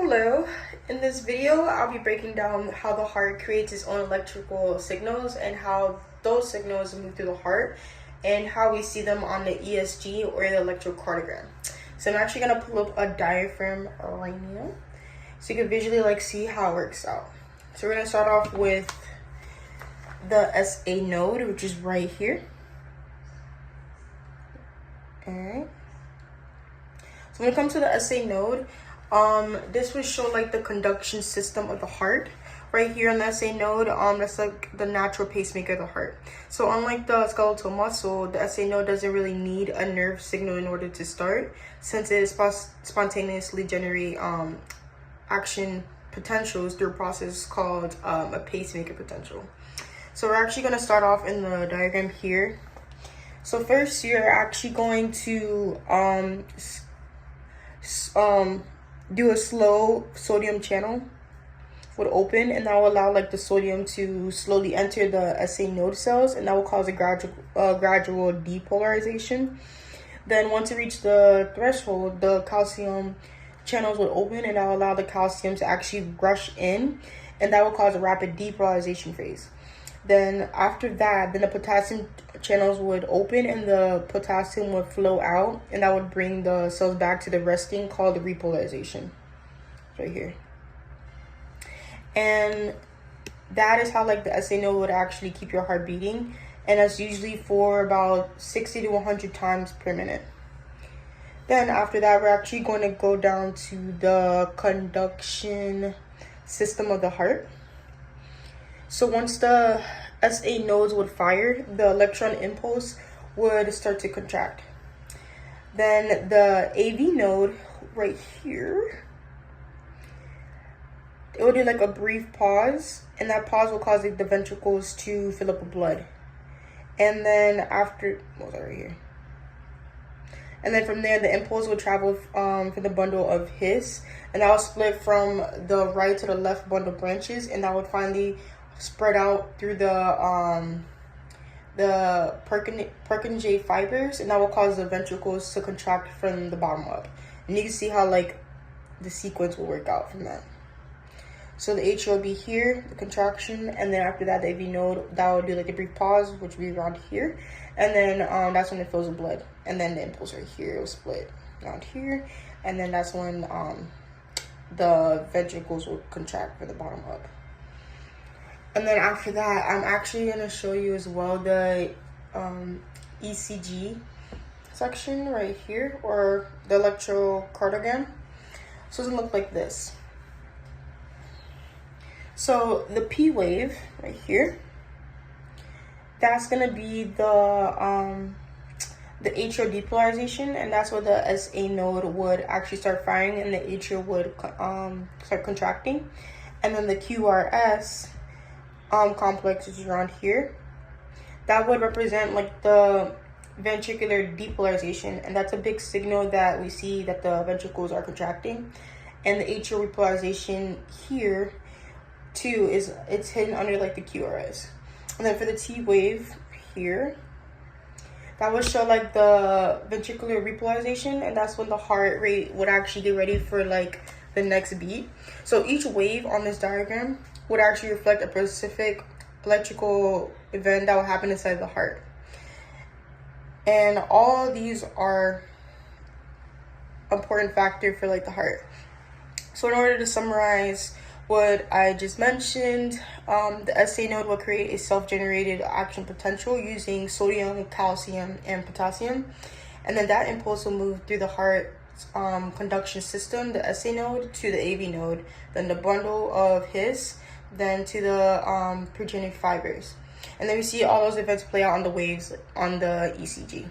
Hello, in this video I'll be breaking down how the heart creates its own electrical signals and how those signals move through the heart and how we see them on the ESG or the electrocardiogram. So I'm actually going to pull up a diagram right now so you can visually see how it works out. So we're going to start off with the SA node, which is right here. Alright. So when it comes to the SA node, this would show the conduction system of the heart. Right here on the SA node, that's like the natural pacemaker of the heart. So unlike the skeletal muscle, the SA node doesn't really need a nerve signal in order to start, since it spontaneously generate action potentials through a process called a pacemaker potential. So we're actually going to start off in the diagram here. So first, you're actually going to do a slow sodium channel would open, and that will allow the sodium to slowly enter the SA node cells, and that will cause a gradual depolarization. Then once it reaches the threshold, the calcium channels will open, and that will allow the calcium to actually rush in, and that will cause a rapid depolarization phase. Then after that, the potassium channels would open and the potassium would flow out, and that would bring the cells back to the resting, called the repolarization. Right here. And that is how the SA node would actually keep your heart beating, and that's usually for about 60 to 100 times per minute. Then after that, we're actually going to go down to the conduction system of the heart. So once the SA nodes would fire, the electron impulse would start to contract. Then the AV node right here, it would do a brief pause, and that pause will cause the ventricles to fill up with blood. And then after, right here. And then from there, the impulse will travel for the bundle of His, and that will split from the right to the left bundle branches, and that would finally spread out through the Purkinje fibers, and that will cause the ventricles to contract from the bottom up. And you can see how the sequence will work out from that. So the H will be here, the contraction, and then after that the AV node, that will do a brief pause, which will be around here, and then that's when it fills with blood. And then the impulse right here will split around here, and then that's when the ventricles will contract from the bottom up. And then after that, I'm actually going to show you as well the ECG section right here, or the electrocardiogram. So it's going to look like this. So the P wave right here, that's going to be the atrial depolarization, and that's where the SA node would actually start firing and the atrial would start contracting. And then the QRS complex, which is around here, that would represent the ventricular depolarization, and that's a big signal that we see that the ventricles are contracting. And the atrial repolarization here too it's hidden under the QRS. And then for the T wave here, that would show the ventricular repolarization, and that's when the heart rate would actually get ready for the next beat. So each wave on this diagram would actually reflect a specific electrical event that will happen inside the heart. And all these are important factor for the heart. So in order to summarize what I just mentioned, the SA node will create a self-generated action potential using sodium, calcium, and potassium. And then that impulse will move through the heart conduction system, the SA node, to the AV node, then the bundle of His, then to the Purkinje fibers. And then we see all those events play out on the waves on the ECG.